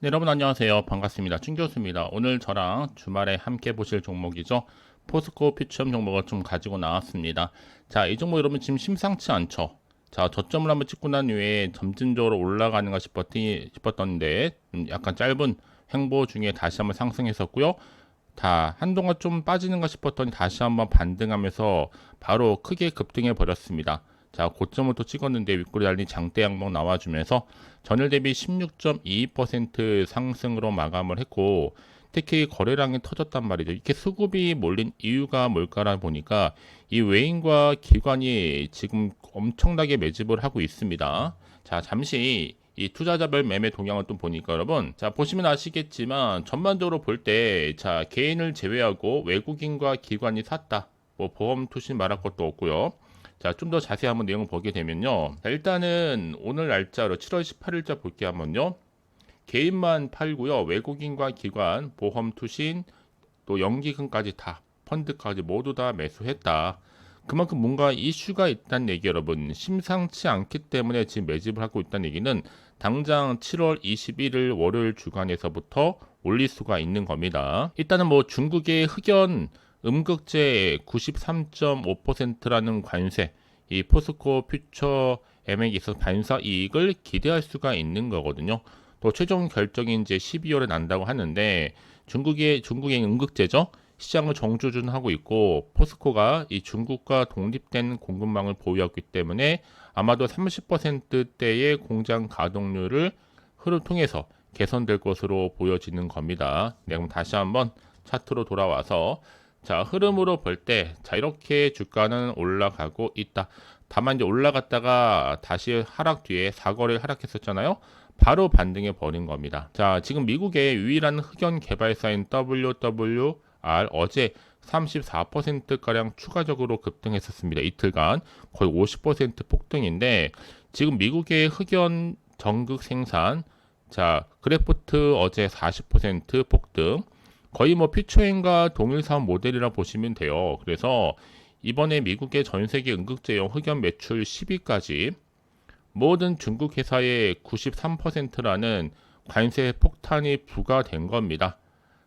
네, 여러분 안녕하세요. 반갑습니다. 춘 교수입니다. 오늘 저랑 주말에 함께 보실 종목이죠. 포스코 퓨처엠 종목을 좀 가지고 나왔습니다. 자, 이 종목 여러분 지금 심상치 않죠? 자, 저점을 한번 찍고 난 후에 점진적으로 올라가는가 싶었던데 약간 짧은 횡보 중에 다시 한번 상승했었고요. 한동안 좀 빠지는가 싶었더니 다시 한번 반등하면서 바로 크게 급등해 버렸습니다. 자, 고점을 또 찍었는데 윗꼬리 달린 장대 양봉 나와주면서 전일 대비 16.22% 상승으로 마감을 했고, 특히 거래량이 터졌단 말이죠. 이렇게 수급이 몰린 이유가 뭘까라 보니까 이 외인과 기관이 지금 엄청나게 매집을 하고 있습니다. 자, 잠시 이 투자자별 매매 동향을 또 보니까 여러분, 자, 보시면 아시겠지만 전반적으로 볼 때, 자, 개인을 제외하고 외국인과 기관이 샀다. 뭐 보험 투신 말할 것도 없고요. 자, 좀 더 자세히 한번 내용을 보게 되면요. 자, 일단은 오늘 날짜로 7월 18일자 볼게요. 한번요. 개인만 팔고요. 외국인과 기관, 보험 투신, 또 연기금까지 다, 펀드까지 모두 다 매수했다. 그만큼 뭔가 이슈가 있다는 얘기 여러분. 심상치 않기 때문에 지금 매집을 하고 있다는 얘기는 당장 7월 21일 월요일 주간에서부터 올릴 수가 있는 겁니다. 일단은 뭐 중국의 흑연 음극재 93.5%라는 관세, 이 포스코 퓨처 MA에 있어서 반사 이익을 기대할 수가 있는 거거든요. 또 최종 결정이 이제 12월에 난다고 하는데 중국의 음극재죠. 시장을 정주준하고 있고 포스코가 이 중국과 독립된 공급망을 보유하기 때문에 아마도 30%대의 공장 가동률을 흐름 통해서 개선될 것으로 보여지는 겁니다. 네, 그럼 다시 한번 차트로 돌아와서 자, 흐름으로 볼 때, 자, 이렇게 주가는 올라가고 있다. 다만 이제 올라갔다가 다시 하락 뒤에 사거리 하락했었잖아요. 바로 반등해 버린 겁니다. 자, 지금 미국의 유일한 흑연 개발사인 WWR 어제 34%가량 추가적으로 급등했었습니다. 이틀간 거의 50% 폭등인데 지금 미국의 흑연 전극 생산 자, 그래프트 어제 40% 폭등 거의 뭐 퓨처엠과 동일 사업 모델이라 보시면 돼요. 그래서 이번에 미국의 전 세계 응급제용 흑연 매출 10위까지 모든 중국 회사의 93%라는 관세 폭탄이 부과된 겁니다.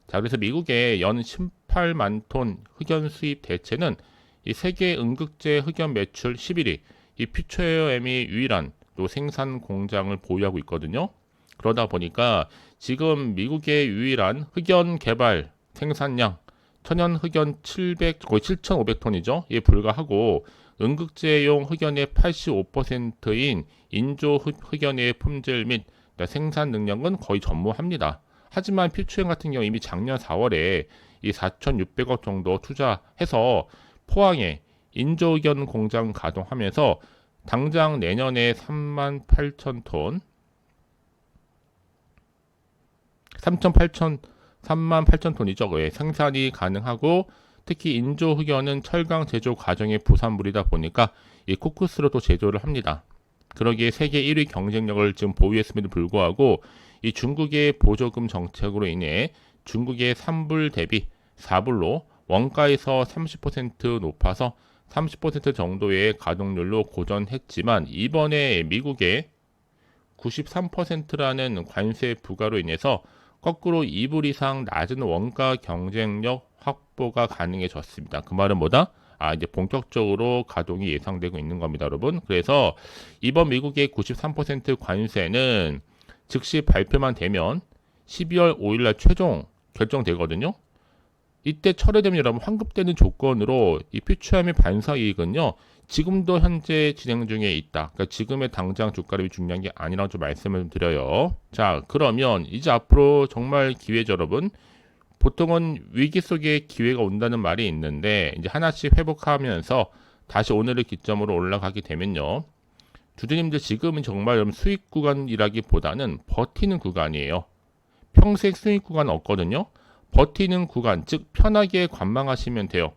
자, 그래서 미국의 연 18만 톤 흑연 수입 대체는 이 세계 응급제 흑연 매출 11위, 이 퓨처엠이 유일한 또 생산 공장을 보유하고 있거든요. 그러다 보니까 지금 미국의 유일한 흑연 개발 생산량 천연 흑연 700 거의 7,500톤이죠. 에 불과하고 응급제용 흑연의 85%인 인조 흑연의 품질 및 생산 능력은 거의 전무합니다. 하지만 퓨처엠 같은 경우 이미 작년 4월에 이 4,600억 정도 투자해서 포항에 인조 흑연 공장 가동하면서 당장 내년에 38,000톤 38,000톤이죠. 예, 생산이 가능하고 특히 인조 흑연은 철강 제조 과정의 부산물이다 보니까 이 코크스로 또 제조를 합니다. 그러기에 세계 1위 경쟁력을 지금 보유했음에도 불구하고 이 중국의 보조금 정책으로 인해 중국의 3불 대비 4불로 원가에서 30% 높아서 30% 정도의 가동률로 고전했지만 이번에 미국의 93%라는 관세 부과로 인해서 거꾸로 2불 이상 낮은 원가 경쟁력 확보가 가능해졌습니다. 그 말은 뭐다? 이제 본격적으로 가동이 예상되고 있는 겁니다, 여러분. 그래서 이번 미국의 93% 관세는 즉시 발표만 되면 12월 5일날 최종 결정되거든요. 이때 철회되면 여러분 환급되는 조건으로 이 퓨처엠의 반사 이익은요 지금도 현재 진행 중에 있다. 그러니까 지금의 당장 주가를 중요한 게 아니라고 좀 말씀을 드려요. 자, 그러면 이제 앞으로 정말 기회죠, 여러분. 보통은 위기 속에 기회가 온다는 말이 있는데 이제 하나씩 회복하면서 다시 오늘을 기점으로 올라가게 되면요. 주주님들 지금은 정말 여러분 수익 구간이라기보다는 버티는 구간이에요. 평생 수익 구간 없거든요. 버티는 구간, 즉 편하게 관망하시면 돼요.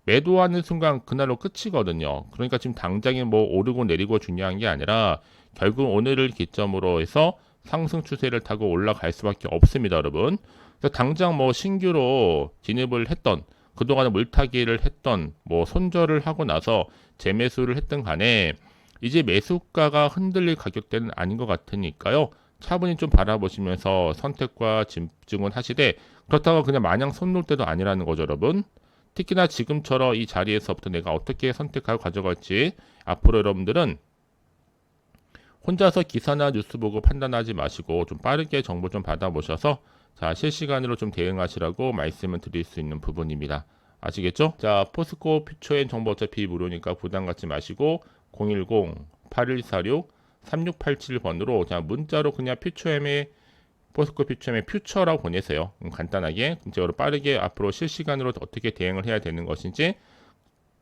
매도하는 순간 그날로 끝이거든요. 그러니까 지금 당장에 뭐 오르고 내리고 중요한 게 아니라 결국 오늘을 기점으로 해서 상승 추세를 타고 올라갈 수밖에 없습니다, 여러분. 그래서 당장 뭐 신규로 진입을 했던 그동안에 물타기를 했던 뭐 손절을 하고 나서 재매수를 했던 간에 이제 매수가가 흔들릴 가격대는 아닌 것 같으니까요. 차분히 좀 바라보시면서 선택과 집중은 하시되, 그렇다고 그냥 마냥 손 놓을 때도 아니라는 거죠, 여러분. 특히나 지금처럼 이 자리에서부터 내가 어떻게 선택하고 가져갈지, 앞으로 여러분들은 혼자서 기사나 뉴스 보고 판단하지 마시고 좀 빠르게 정보 좀 받아보셔서 자, 실시간으로 좀 대응하시라고 말씀을 드릴 수 있는 부분입니다. 아시겠죠? 자, 포스코 퓨처엔 정보 어차피 무료니까 부담 갖지 마시고 010-8146-3687번으로 그냥 문자로 그냥 퓨처엠의 포스코 퓨처엠의 퓨처라고 보내세요. 간단하게 문자로 빠르게 앞으로 실시간으로 어떻게 대응을 해야 되는 것인지,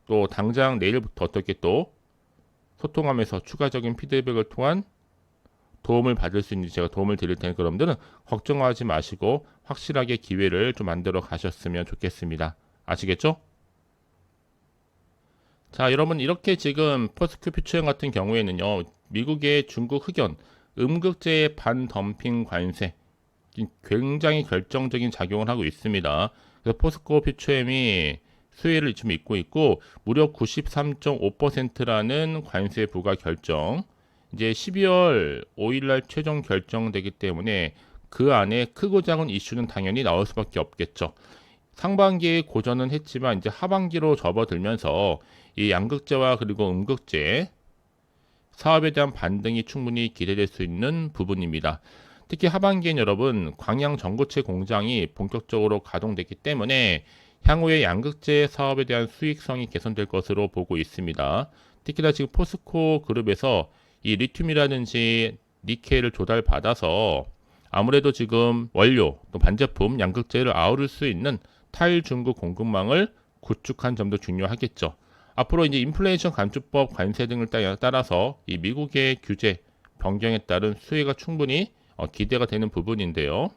또 당장 내일부터 어떻게 또 소통하면서 추가적인 피드백을 통한 도움을 받을 수 있는지 제가 도움을 드릴 테니까 여러분들은 걱정하지 마시고 확실하게 기회를 좀 만들어 가셨으면 좋겠습니다. 아시겠죠? 자, 여러분 이렇게 지금 포스코 퓨처엠 같은 경우에는요, 미국의 중국 흑연 음극재의 반덤핑 관세 굉장히 결정적인 작용을 하고 있습니다. 그래서 포스코 퓨처엠이 수혜를 좀 입고 있고 무려 93.5%라는 관세 부과 결정, 이제 12월 5일날 최종 결정되기 때문에 그 안에 크고 작은 이슈는 당연히 나올 수밖에 없겠죠. 상반기에 고전은 했지만 이제 하반기로 접어들면서 이 양극재와 그리고 음극재 사업에 대한 반등이 충분히 기대될 수 있는 부분입니다. 특히 하반기엔 여러분 광양 전고체 공장이 본격적으로 가동됐기 때문에 향후에 양극재 사업에 대한 수익성이 개선될 것으로 보고 있습니다. 특히나 지금 포스코 그룹에서 이 리튬이라든지 니켈을 조달받아서 아무래도 지금 원료 또 반제품 양극재를 아우를 수 있는 탈중국 공급망을 구축한 점도 중요하겠죠. 앞으로 이제 인플레이션 감축법 관세 등을 따라서 이 미국의 규제 변경에 따른 수혜가 충분히 기대가 되는 부분인데요.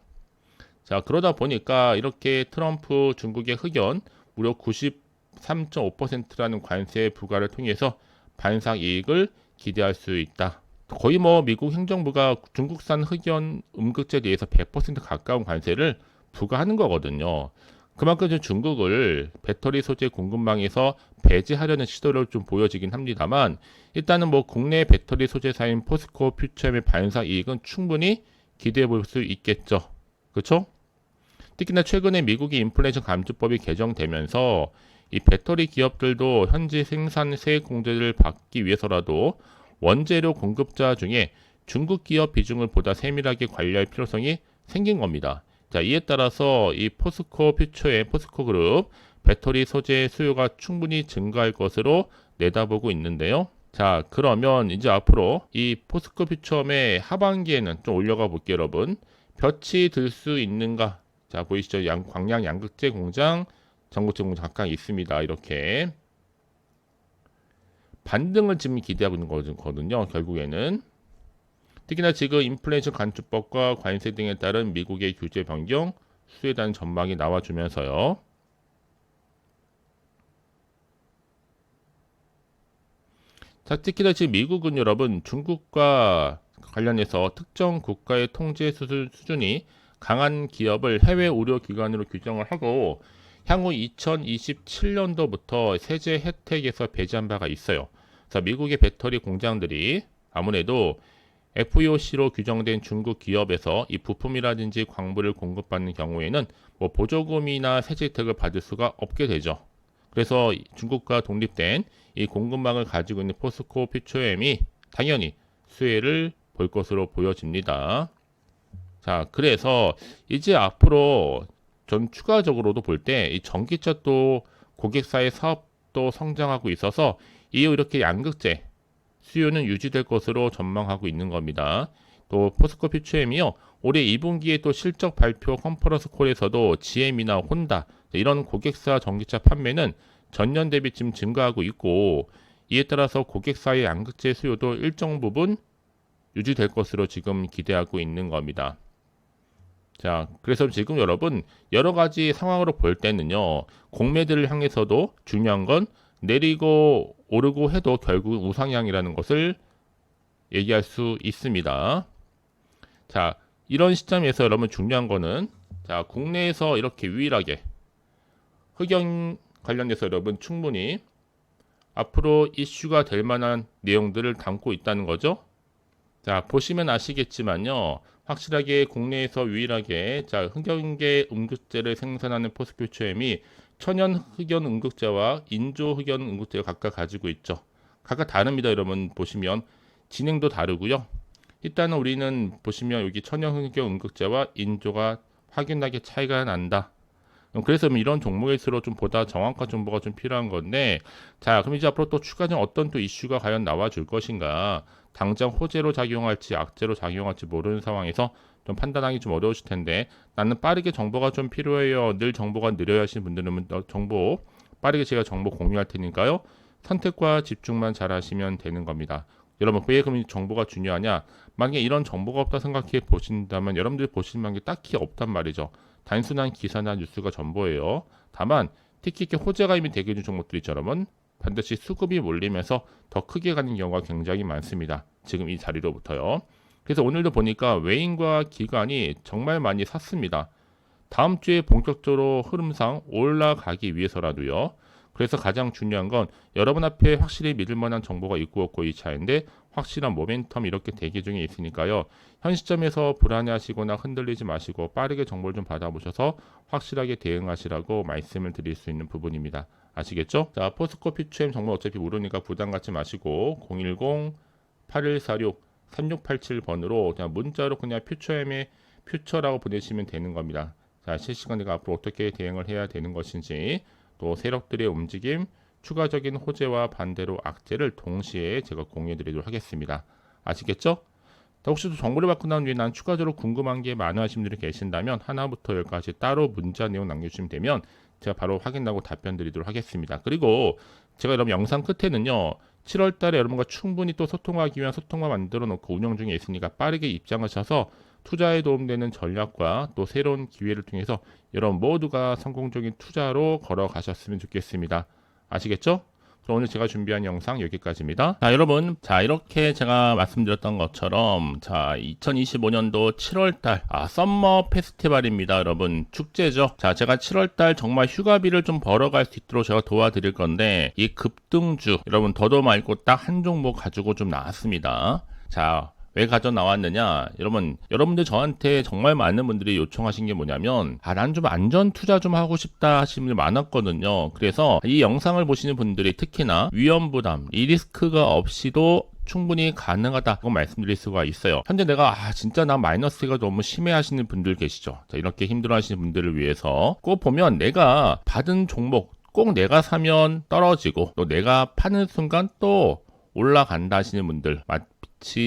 자, 그러다 보니까 이렇게 트럼프 중국의 흑연 무려 93.5%라는 관세 부과를 통해서 반상 이익을 기대할 수 있다. 거의 뭐 미국 행정부가 중국산 흑연 음극재에 대해서 100% 가까운 관세를 부과하는 거거든요. 그만큼 중국을 배터리 소재 공급망에서 배제하려는 시도를 좀 보여지긴 합니다만, 일단은 뭐 국내 배터리 소재사인 포스코 퓨처엠의 반사 이익은 충분히 기대해 볼 수 있겠죠. 그렇죠? 특히나 최근에 미국의 인플레이션 감축법이 개정되면서 이 배터리 기업들도 현지 생산 세액 공제를 받기 위해서라도 원재료 공급자 중에 중국 기업 비중을 보다 세밀하게 관리할 필요성이 생긴 겁니다. 자, 이에 따라서 이 포스코 퓨처의 포스코 그룹 배터리 소재 수요가 충분히 증가할 것으로 내다보고 있는데요. 자, 그러면 이제 앞으로 이 포스코 퓨처의 하반기에는 좀 올려가 볼게요, 여러분. 볕이 들 수 있는가? 자, 보이시죠? 광양 양극재 공장, 전고체 공장 각각 있습니다. 이렇게 반등을 지금 기대하고 있는 거거든요. 결국에는 특히나 지금 인플레이션 감축법과 관세 등에 따른 미국의 규제 변경, 수혜에 대한 전망이 나와주면서요. 자, 특히나 지금 미국은 여러분 중국과 관련해서 특정 국가의 통제 수준이 강한 기업을 해외 의료기관으로 규정을 하고 향후 2027년도부터 세제 혜택에서 배제한 바가 있어요. 그래서 미국의 배터리 공장들이 아무래도 FEOC로 규정된 중국 기업에서 이 부품이라든지 광물을 공급받는 경우에는 뭐 보조금이나 세제 혜택을 받을 수가 없게 되죠. 그래서 중국과 독립된 이 공급망을 가지고 있는 포스코 퓨처엠이 당연히 수혜를 볼 것으로 보여집니다. 자, 그래서 이제 앞으로 전 추가적으로도 볼 때 이 전기차 또 고객사의 사업도 성장하고 있어서 이후 이렇게 양극재 수요는 유지될 것으로 전망하고 있는 겁니다. 또 포스코 퓨처엠이요, 올해 2분기에 또 실적 발표 컨퍼런스 콜에서도 GM이나 혼다 이런 고객사 전기차 판매는 전년 대비 지금 증가하고 있고, 이에 따라서 고객사의 양극재 수요도 일정 부분 유지될 것으로 지금 기대하고 있는 겁니다. 자, 그래서 지금 여러분 여러 가지 상황으로 볼 때는요, 공매들을 향해서도 중요한 건 내리고 오르고 해도 결국 우상향이라는 것을 얘기할 수 있습니다. 자, 이런 시점에서 여러분 중요한 거는, 자, 국내에서 이렇게 유일하게 흑연 관련해서 여러분 충분히 앞으로 이슈가 될 만한 내용들을 담고 있다는 거죠. 자, 보시면 아시겠지만요, 확실하게 국내에서 유일하게 자 흑연계 응급제를 생산하는 포스퓨처엠이 천연 흑연 응급제와 인조 흑연 응급제를 각각 가지고 있죠. 각각 다릅니다. 여러분 보시면 진행도 다르고요. 일단은 우리는 보시면 여기 천연 흑연 응급제와 인조가 확연하게 차이가 난다. 그래서 이런 종목일수록 좀 보다 정확한 정보가 좀 필요한 건데, 자 그럼 이제 앞으로 또 추가적인 어떤 또 이슈가 과연 나와줄 것인가. 당장 호재로 작용할지 악재로 작용할지 모르는 상황에서 좀 판단하기 좀 어려우실 텐데, 나는 빠르게 정보가 좀 필요해요, 늘 정보가 느려야 하시는 분들은 정보 빠르게 제가 정보 공유할 테니까요, 선택과 집중만 잘 하시면 되는 겁니다. 여러분 왜 그럼 정보가 중요하냐. 만약에 이런 정보가 없다 생각해 보신다면 여러분들이 보실 만한 게 딱히 없단 말이죠. 단순한 기사나 뉴스가 전부예요. 다만 특히 이렇게 호재가 이미 되게 있는 종목들 있잖아요. 반드시 수급이 몰리면서 더 크게 가는 경우가 굉장히 많습니다. 지금 이 자리로부터요. 그래서 오늘도 보니까 외인과 기관이 정말 많이 샀습니다. 다음 주에 본격적으로 흐름상 올라가기 위해서라도요. 그래서 가장 중요한 건 여러분 앞에 확실히 믿을 만한 정보가 있고 없고 이 차인데, 확실한 모멘텀 이렇게 대기 중에 있으니까요. 현 시점에서 불안해하시거나 흔들리지 마시고 빠르게 정보를 좀 받아보셔서 확실하게 대응하시라고 말씀을 드릴 수 있는 부분입니다. 아시겠죠? 자, 포스코 퓨처엠 정보 어차피 모르니까 부담 갖지 마시고 010-8146-3687번으로 그냥 문자로 그냥 퓨처엠의 퓨처라고 보내시면 되는 겁니다. 자, 실시간 내가 앞으로 어떻게 대응을 해야 되는 것인지, 또 세력들의 움직임, 추가적인 호재와 반대로 악재를 동시에 제가 공유해 드리도록 하겠습니다. 아시겠죠? 혹시 또 정보를 받고 난 뒤에 난 추가적으로 궁금한 게 많으신 분들이 계신다면 하나부터 10까지 따로 문자 내용 남겨주시면 되면 제가 바로 확인하고 답변 드리도록 하겠습니다. 그리고 제가 여러분 영상 끝에는요, 7월 달에 여러분과 충분히 또 소통하기 위한 소통만 만들어 놓고 운영 중에 있으니까 빠르게 입장하셔서 투자에 도움되는 전략과 또 새로운 기회를 통해서 여러분 모두가 성공적인 투자로 걸어가셨으면 좋겠습니다. 아시겠죠? 그럼 오늘 제가 준비한 영상 여기까지입니다. 자, 여러분, 자 이렇게 제가 말씀드렸던 것처럼 자 2025년도 7월달 썸머 페스티벌입니다. 여러분 축제죠. 자, 제가 7월달 정말 휴가비를 좀 벌어갈 수 있도록 제가 도와드릴 건데, 이 급등주 여러분 더도 말고 딱 한 종목 가지고 좀 나왔습니다. 자, 왜 가져 나왔느냐? 여러분들 저한테 정말 많은 분들이 요청하신 게 뭐냐면, 난 좀 안전 투자 좀 하고 싶다 하시는 분들 많았거든요. 그래서 이 영상을 보시는 분들이 특히나 위험 부담, 이 리스크가 없이도 충분히 가능하다고 말씀드릴 수가 있어요. 현재 내가 진짜 나 마이너스가 너무 심해 하시는 분들 계시죠. 자, 이렇게 힘들어 하시는 분들을 위해서 꼭 보면 내가 받은 종목 꼭 내가 사면 떨어지고 또 내가 파는 순간 또 올라간다 하시는 분들,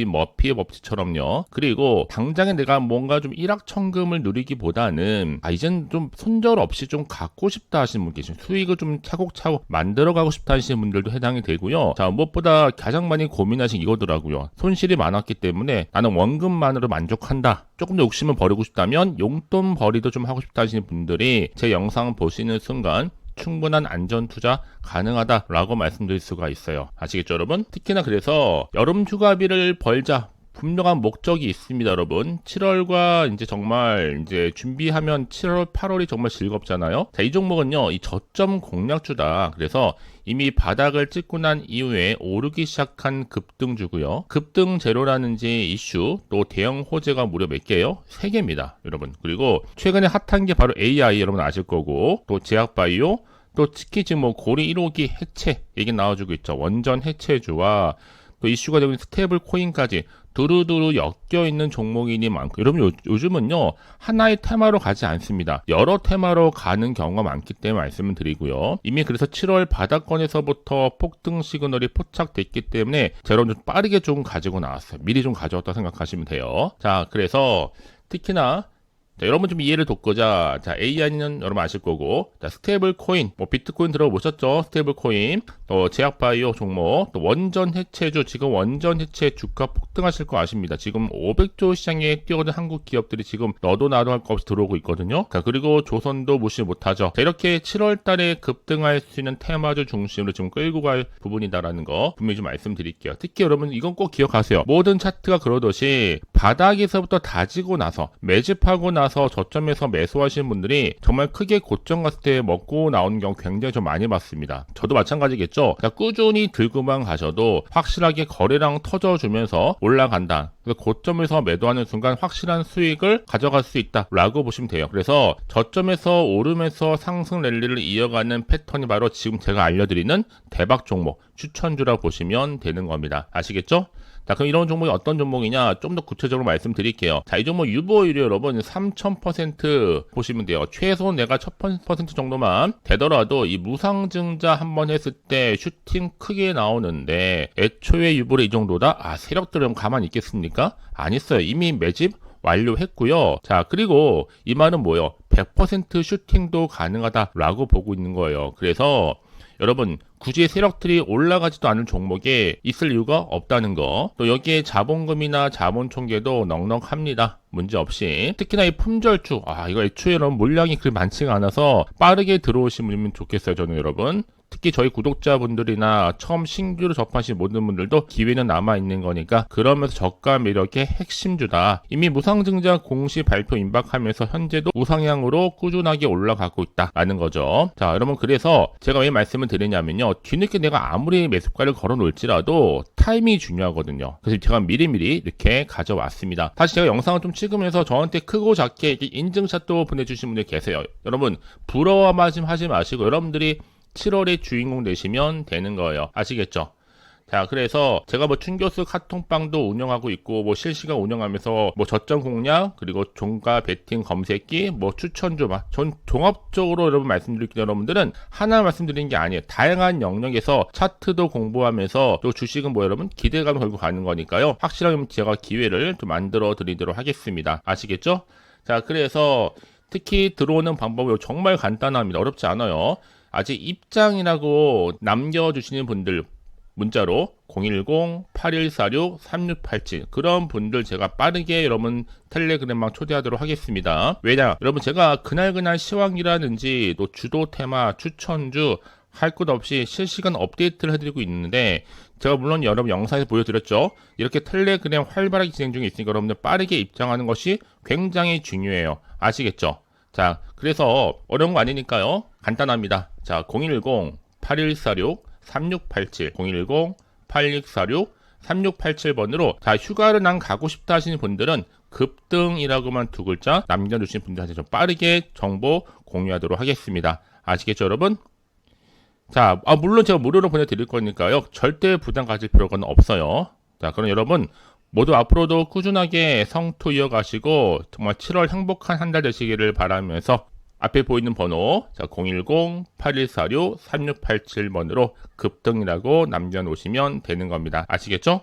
머피의 법칙처럼요. 그리고 당장에 내가 뭔가 좀 일확천금을 누리기보다는 이젠 좀 손절 없이 좀 갖고 싶다 하시는 분 계시죠. 수익을 좀 차곡차곡 만들어가고 싶다 하시는 분들도 해당이 되고요. 자, 무엇보다 가장 많이 고민하신 이거더라고요. 손실이 많았기 때문에 나는 원금만으로 만족한다, 조금 더 욕심을 버리고 싶다면 용돈 벌이도 좀 하고 싶다 하시는 분들이 제 영상 보시는 순간 충분한 안전 투자 가능하다라고 말씀드릴 수가 있어요. 아시겠죠, 여러분? 특히나 그래서 여름 휴가비를 벌자, 분명한 목적이 있습니다, 여러분. 7월과 이제 정말 이제 준비하면 7월, 8월이 정말 즐겁잖아요. 자, 이 종목은요, 이 저점 공략주다. 그래서 이미 바닥을 찍고 난 이후에 오르기 시작한 급등주고요. 급등 제로라는지 이슈, 또 대형 호재가 무려 몇 개예요? 3개입니다, 여러분. 그리고 최근에 핫한 게 바로 AI, 여러분 아실 거고, 또 제약바이오, 또 특히 지금 고리 1호기 해체 얘기 나와주고 있죠. 원전 해체주와 또 이슈가 되고 있는 스테이블 코인까지 두루두루 엮여있는 종목이니 많고, 여러분 요즘은요 하나의 테마로 가지 않습니다. 여러 테마로 가는 경우가 많기 때문에 말씀을 드리고요. 이미 그래서 7월 바닥권에서부터 폭등 시그널이 포착됐기 때문에 제가 좀 빠르게 좀 가지고 나왔어요. 미리 좀 가져왔다 생각하시면 돼요. 자, 그래서 특히나 자, 여러분 좀 이해를 돕고자, 자, AI는 여러분 아실 거고, 자, 스테이블 코인, 비트코인 들어보셨죠? 스테이블 코인, 또 제약바이오 종목, 또 원전 해체주, 지금 원전 해체 주가 폭등하실 거 아십니다. 지금 500조 시장에 뛰어든 한국 기업들이 지금 너도 나도 할 거 없이 들어오고 있거든요. 자, 그리고 조선도 무시 못하죠. 자, 이렇게 7월 달에 급등할 수 있는 테마주 중심으로 지금 끌고 갈 부분이다라는 거 분명히 좀 말씀드릴게요. 특히 여러분 이건 꼭 기억하세요. 모든 차트가 그러듯이 바닥에서부터 다지고 나서 매집하고 나서 저점에서 매수하시는 분들이 정말 크게 고점 갔을 때 먹고 나오는 경우 굉장히 좀 많이 봤습니다. 저도 마찬가지겠죠. 꾸준히 들고만 가셔도 확실하게 거래량 터져주면서 올라간다. 그래서 고점에서 매도하는 순간 확실한 수익을 가져갈 수 있다라고 보시면 돼요. 그래서 저점에서 오르면서 상승 랠리를 이어가는 패턴이 바로 지금 제가 알려드리는 대박 종목 추천주라 보시면 되는 겁니다. 아시겠죠? 자, 그럼 이런 종목이 어떤 종목이냐 좀 더 구체적으로 말씀드릴게요. 자, 이 종목 유보율이 여러분 3000% 보시면 돼요. 최소 내가 1000% 정도만 되더라도 이 무상증자 한번 했을 때 슈팅 크게 나오는데 애초에 유보율이 이 정도다? 아, 세력들은 가만히 있겠습니까? 안 있어요. 이미 매집 완료했고요. 자, 그리고 이 말은 뭐예요? 100% 슈팅도 가능하다라고 보고 있는 거예요. 그래서 여러분 굳이 세력들이 올라가지도 않을 종목에 있을 이유가 없다는 거. 또 여기에 자본금이나 자본총계도 넉넉합니다. 문제없이. 특히나 이 품절주, 이거 애초에 여러분 물량이 그리 많지가 않아서 빠르게 들어오시면 좋겠어요. 저는 여러분. 특히 저희 구독자분들이나 처음 신규로 접하신 모든 분들도 기회는 남아있는 거니까 그러면서 저가 매력의 핵심주다. 이미 무상증자 공시 발표 임박하면서 현재도 우상향으로 꾸준하게 올라가고 있다라는 거죠. 자, 여러분 그래서 제가 왜 말씀을 드리냐면요. 뒤늦게 내가 아무리 매수가를 걸어 놓을지라도 타이밍이 중요하거든요. 그래서 제가 미리미리 이렇게 가져왔습니다. 다시 제가 영상을 좀 찍으면서 저한테 크고 작게 인증샷도 보내주신 분들 계세요. 여러분 부러워하지 마시고 여러분들이 7월에 주인공 되시면 되는 거예요. 아시겠죠? 자, 그래서 제가 춘교수 카톡방도 운영하고 있고 실시간 운영하면서 저점 공략 그리고 종가 베팅 검색기 추천주 전 종합적으로 여러분 말씀드릴게요. 여러분들은 하나 말씀드리는 게 아니에요. 다양한 영역에서 차트도 공부하면서 또 주식은 여러분 기대감을 걸고 가는 거니까요. 확실하게 제가 기회를 좀 만들어 드리도록 하겠습니다. 아시겠죠? 자, 그래서 특히 들어오는 방법이 정말 간단합니다. 어렵지 않아요. 아직 입장이라고 남겨주시는 분들 문자로 010-8146-3687 그런 분들 제가 빠르게 여러분 텔레그램방 초대하도록 하겠습니다. 왜냐? 여러분 제가 그날 시황이라든지 또 주도 테마 추천주 할 것 없이 실시간 업데이트를 해드리고 있는데 제가 물론 여러분 영상에서 보여드렸죠. 이렇게 텔레그램 활발하게 진행 중에 있으니까 여러분들 빠르게 입장하는 것이 굉장히 중요해요. 아시겠죠? 자, 그래서 어려운 거 아니니까요. 간단합니다. 자, 010-8146-3687 010-8646-3687번으로 자, 휴가를 난 가고 싶다 하시는 분들은 급등이라고만 두 글자 남겨주신 분들한테 좀 빠르게 정보 공유하도록 하겠습니다. 아시겠죠, 여러분? 자, 물론 제가 무료로 보내드릴 거니까요. 절대 부담 가질 필요가 없어요. 자, 그럼 여러분 모두 앞으로도 꾸준하게 성투 이어가시고 정말 7월 행복한 한 달 되시기를 바라면서 앞에 보이는 번호 010-8146-3687번으로 급등이라고 남겨놓으시면 되는 겁니다. 아시겠죠?